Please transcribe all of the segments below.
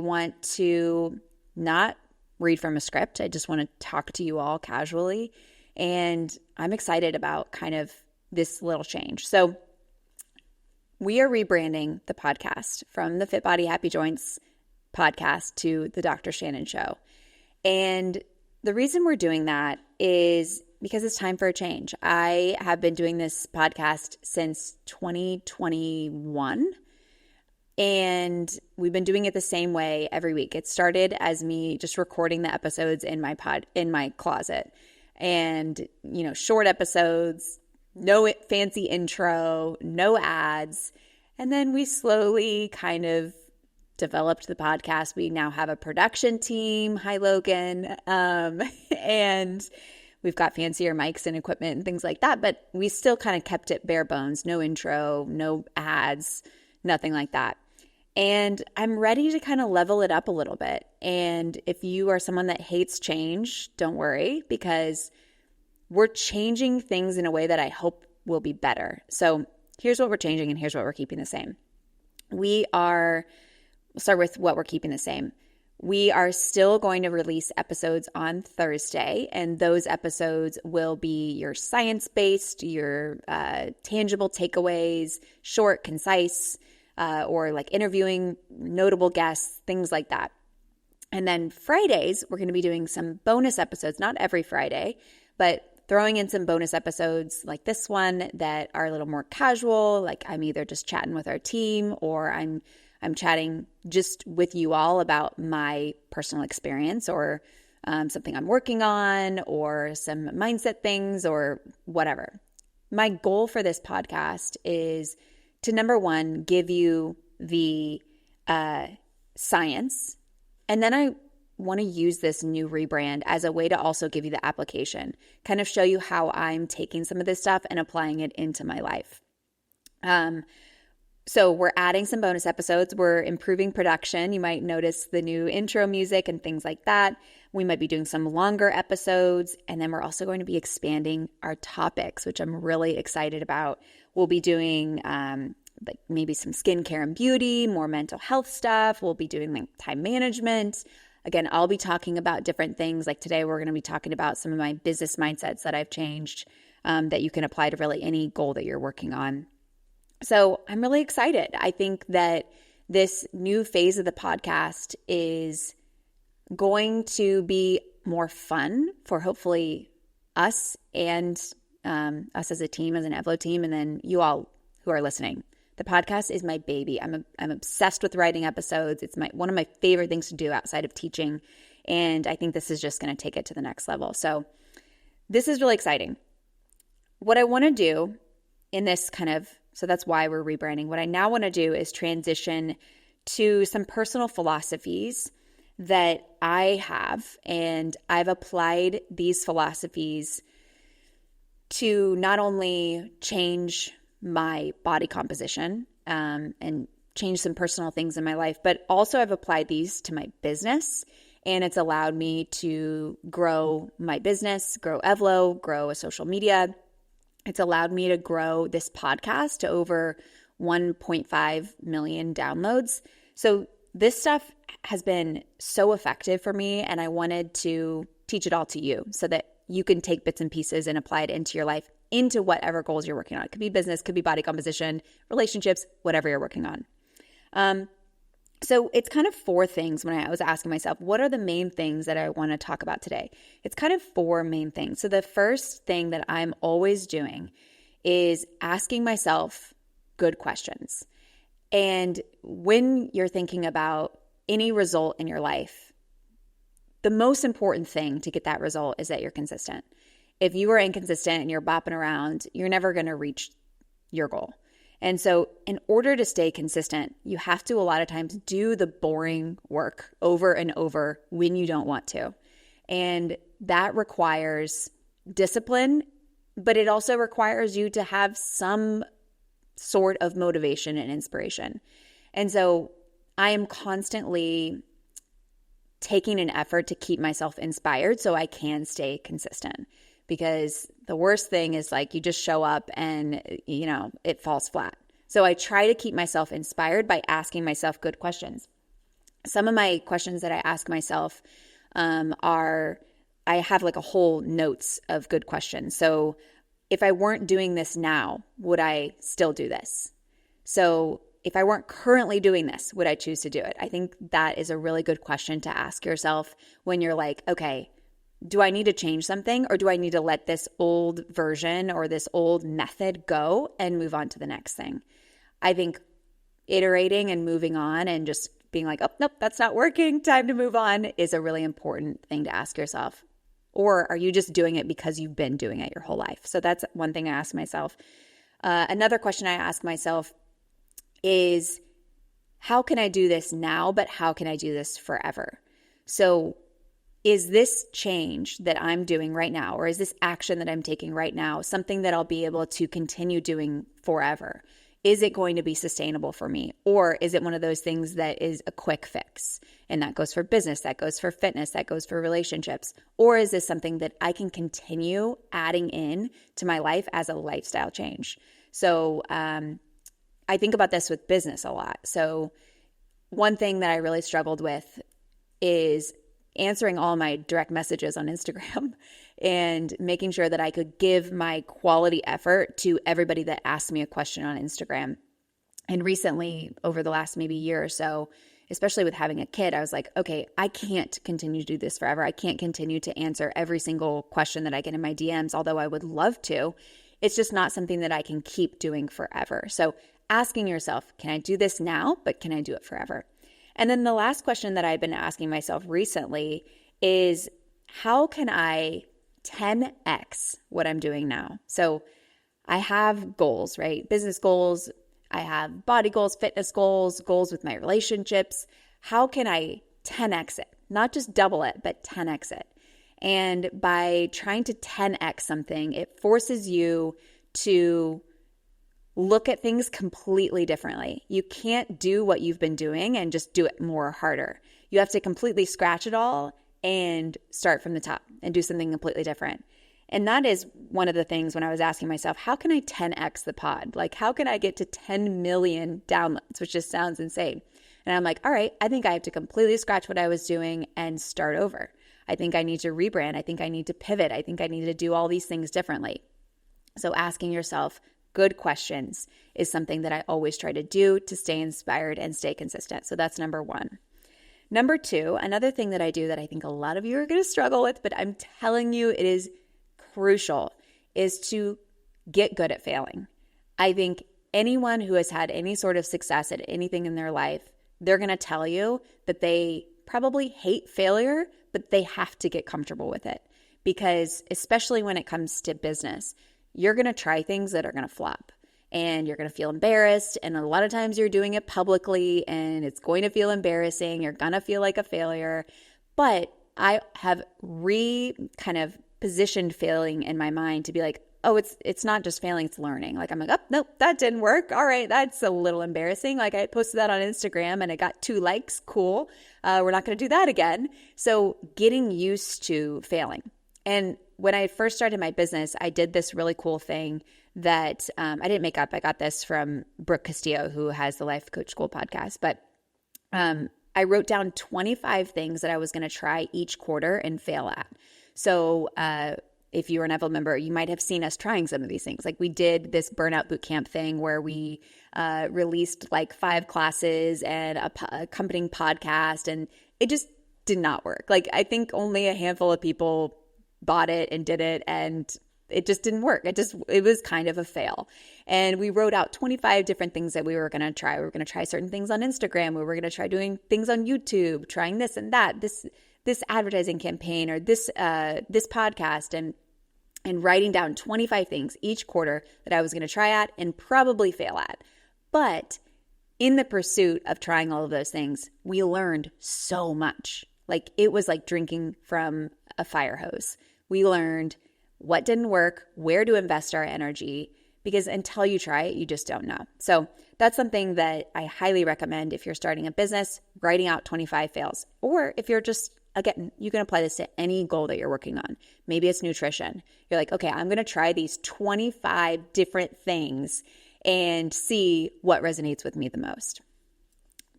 want to not read from a script. I just want to talk to you all casually. And I'm excited about kind of this little change. So we are rebranding the podcast from the Fit Body Happy Joints podcast to the Dr. Shannon Show. And the reason we're doing that is because it's time for a change. I have been doing this podcast since 2021, and we've been doing it the same way every week. It started as me just recording the episodes in my closet, and short episodes, no fancy intro, no ads, and then we slowly kind of developed the podcast. We now have a production team. Hi, Logan. And we've got fancier mics and equipment and things like that, but we still kind of kept it bare bones. No intro, no ads, nothing like that. And I'm ready to kind of level it up a little bit. And if you are someone that hates change, don't worry, because we're changing things in a way that I hope will be better. So here's what we're changing and here's what we're keeping the same. We'll start with what we're keeping the same. We are still going to release episodes on Thursday, and those episodes will be your science-based, your tangible takeaways, short, concise, or like interviewing notable guests, things like that. And then Fridays, we're going to be doing some bonus episodes, not every Friday, but throwing in some bonus episodes like this one that are a little more casual, like I'm either just chatting with our team or I'm chatting just with you all about my personal experience or something I'm working on or some mindset things or whatever. My goal for this podcast is to, number one, give you the science. And then I want to use this new rebrand as a way to also give you the application, kind of show you how I'm taking some of this stuff and applying it into my life. So we're adding some bonus episodes. We're improving production. You might notice the new intro music and things like that. We might be doing some longer episodes. And then we're also going to be expanding our topics, which I'm really excited about. We'll be doing like maybe some skincare and beauty, more mental health stuff. We'll be doing like time management. Again, I'll be talking about different things. Like today, we're going to be talking about some of my business mindsets that I've changed that you can apply to really any goal that you're working on. So I'm really excited. I think that this new phase of the podcast is going to be more fun for hopefully us and us as a team, as an Evlo team, and then you all who are listening. The podcast is my baby. I'm obsessed with writing episodes. It's one of my favorite things to do outside of teaching, and I think this is just going to take it to the next level. So this is really exciting. What I want to do in this so that's why we're rebranding. What I now want to do is transition to some personal philosophies that I have, and I've applied these philosophies to not only change my body composition and change some personal things in my life, but also I've applied these to my business, and it's allowed me to grow my business, grow Evlo, grow a social media. It's allowed me to grow this podcast to over 1.5 million downloads. So this stuff has been so effective for me, and I wanted to teach it all to you so that you can take bits and pieces and apply it into your life, into whatever goals you're working on. It could be business, could be body composition, relationships, whatever you're working on. So it's kind of four things when I was asking myself, what are the main things that I want to talk about today? It's kind of four main things. So the first thing that I'm always doing is asking myself good questions. And when you're thinking about any result in your life, the most important thing to get that result is that you're consistent. If you are inconsistent and you're bopping around, you're never going to reach your goal. And so in order to stay consistent, you have to a lot of times do the boring work over and over when you don't want to. And that requires discipline, but it also requires you to have some sort of motivation and inspiration. And so I am constantly taking an effort to keep myself inspired so I can stay consistent. Because the worst thing is like you just show up and, it falls flat. So I try to keep myself inspired by asking myself good questions. Some of my questions that I ask myself are, I have like a whole notes of good questions. So if I weren't doing this now, would I still do this? So if I weren't currently doing this, would I choose to do it? I think that is a really good question to ask yourself when you're like, okay, do I need to change something, or do I need to let this old version or this old method go and move on to the next thing? I think iterating and moving on and just being like, oh, nope, that's not working, time to move on, is a really important thing to ask yourself. Or are you just doing it because you've been doing it your whole life? So that's one thing I ask myself. Another question I ask myself is, how can I do this now, but how can I do this forever? So is this change that I'm doing right now, or is this action that I'm taking right now something that I'll be able to continue doing forever? Is it going to be sustainable for me? Or is it one of those things that is a quick fix? And that goes for business, that goes for fitness, that goes for relationships. Or is this something that I can continue adding in to my life as a lifestyle change? So I think about this with business a lot. So one thing that I really struggled with is answering all my direct messages on Instagram and making sure that I could give my quality effort to everybody that asked me a question on Instagram. And recently, over the last maybe year or so, especially with having a kid, I was like, okay, I can't continue to do this forever. I can't continue to answer every single question that I get in my DMs, although I would love to. It's just not something that I can keep doing forever. So asking yourself, can I do this now, but can I do it forever? And then the last question that I've been asking myself recently is, how can I 10x what I'm doing now? So I have goals, right? Business goals. I have body goals, fitness goals, goals with my relationships. How can I 10x it? Not just double it, but 10x it. And by trying to 10x something, it forces you to look at things completely differently. You can't do what you've been doing and just do it more harder. You have to completely scratch it all and start from the top and do something completely different. And that is one of the things when I was asking myself, how can I 10x the pod? Like, how can I get to 10 million downloads, which just sounds insane. And I'm like, all right, I think I have to completely scratch what I was doing and start over. I think I need to rebrand. I think I need to pivot. I think I need to do all these things differently. So asking yourself good questions is something that I always try to do to stay inspired and stay consistent. So that's number one. Number two, another thing that I do that I think a lot of you are going to struggle with, but I'm telling you it is crucial, is to get good at failing. I think anyone who has had any sort of success at anything in their life, they're going to tell you that they probably hate failure, but they have to get comfortable with it. Because especially when it comes to business, you're going to try things that are going to flop and you're going to feel embarrassed. And a lot of times you're doing it publicly and it's going to feel embarrassing. You're going to feel like a failure. But I have kind of positioned failing in my mind to be like, oh, it's not just failing, it's learning. Like, I'm like, oh, nope, that didn't work. All right, that's a little embarrassing. Like, I posted that on Instagram and it got 2 likes. Cool. We're not going to do that again. So getting used to failing. And when I first started my business, I did this really cool thing that I didn't make up. I got this from Brooke Castillo, who has the Life Coach School podcast. But I wrote down 25 things that I was going to try each quarter and fail at. So if you're an Evlo member, you might have seen us trying some of these things. Like, we did this burnout bootcamp thing where we released like 5 classes and a accompanying podcast, and it just did not work. Like, I think only a handful of people bought it and did it, and it just didn't work. It was kind of a fail. And we wrote out 25 different things that we were going to try. We were going to try certain things on Instagram. We were going to try doing things on YouTube, trying this and that, this advertising campaign, or this podcast, and writing down 25 things each quarter that I was going to try at and probably fail at. But in the pursuit of trying all of those things, we learned so much. Like, it was like drinking from a fire hose. We learned what didn't work, where to invest our energy, because until you try it, you just don't know. So that's something that I highly recommend if you're starting a business, writing out 25 fails. Or if you're just, again, you can apply this to any goal that you're working on. Maybe it's nutrition. You're like, okay, I'm going to try these 25 different things and see what resonates with me the most.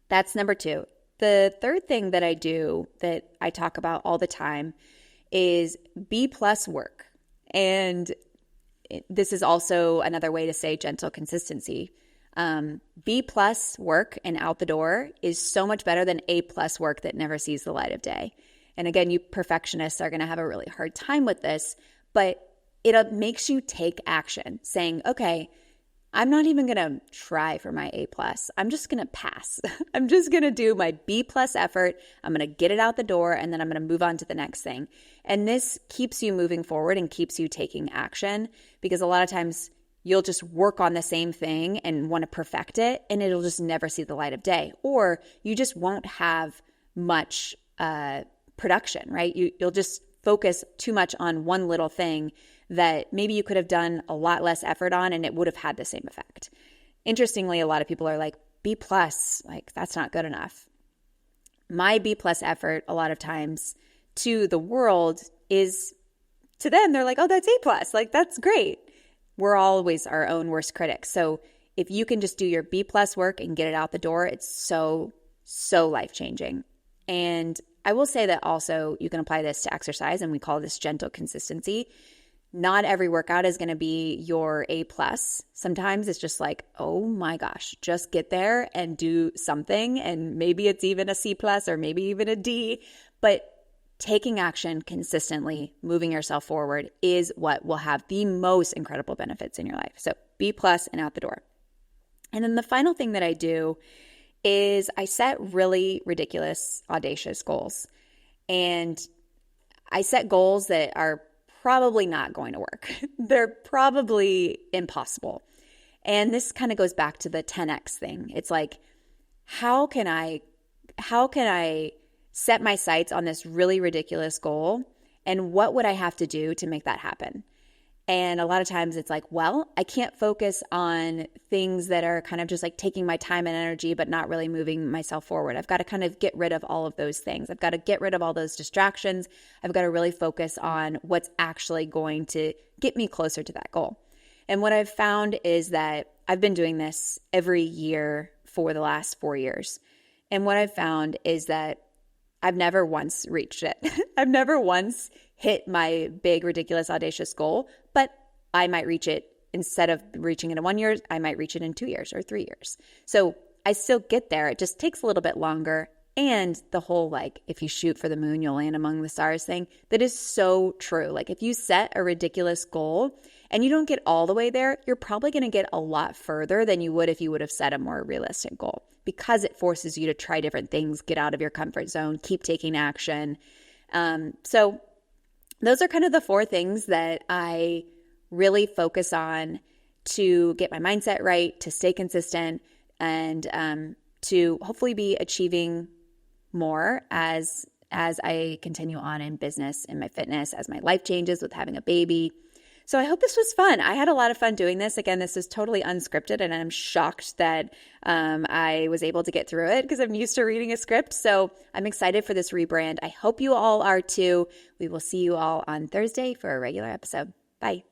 That's number 2. The third thing that I do that I talk about all the time is B plus work. And this is also another way to say gentle consistency. B plus work and out the door is so much better than A plus work that never sees the light of day. And again, you perfectionists are going to have a really hard time with this, but it makes you take action saying, okay, I'm not even going to try for my A plus. I'm just going to pass. I'm just going to do my B plus effort. I'm going to get it out the door, and then I'm going to move on to the next thing. And this keeps you moving forward and keeps you taking action, because a lot of times you'll just work on the same thing and want to perfect it, and it'll just never see the light of day. Or you just won't have much production, right? You'll just focus too much on one little thing that maybe you could have done a lot less effort on and it would have had the same effect. Interestingly, a lot of people are like, B plus, like that's not good enough. My B plus effort a lot of times to the world is, to them, they're like, oh, that's A plus, like that's great. We're always our own worst critics. So if you can just do your B plus work and get it out the door, it's so life-changing. And I will say that also you can apply this to exercise, and we call this gentle consistency. Not every workout is going to be your A plus. Sometimes it's just like, oh my gosh, just get there and do something. And maybe it's even a C plus or maybe even a D, but taking action consistently, moving yourself forward is what will have the most incredible benefits in your life. So B plus and out the door. And then the final thing that I do is I set really ridiculous, audacious goals. And I set goals that are probably not going to work. They're probably impossible. And this kind of goes back to the 10x thing. It's like, how can I set my sights on this really ridiculous goal, and what would I have to do to make that happen? And a lot of times it's like, well, I can't focus on things that are kind of just like taking my time and energy, but not really moving myself forward. I've got to kind of get rid of all of those things. I've got to get rid of all those distractions. I've got to really focus on what's actually going to get me closer to that goal. And what I've found is that I've been doing this every year for the last 4 years. And what I've found is that I've never once reached it. I've never once hit my big, ridiculous, audacious goal, but I might reach it. Instead of reaching it in 1 year, I might reach it in 2 years or 3 years. So I still get there. It just takes a little bit longer. And the whole, like, if you shoot for the moon, you'll land among the stars thing, that is so true. Like, if you set a ridiculous goal and you don't get all the way there, you're probably going to get a lot further than you would if you would have set a more realistic goal, because it forces you to try different things, get out of your comfort zone, keep taking action. So those are kind of the 4 things that I really focus on to get my mindset right, to stay consistent, and to hopefully be achieving more as I continue on in business, in my fitness, as my life changes with having a baby. So I hope this was fun. I had a lot of fun doing this. Again, this is totally unscripted, and I'm shocked that I was able to get through it because I'm used to reading a script. So I'm excited for this rebrand. I hope you all are too. We will see you all on Thursday for a regular episode. Bye.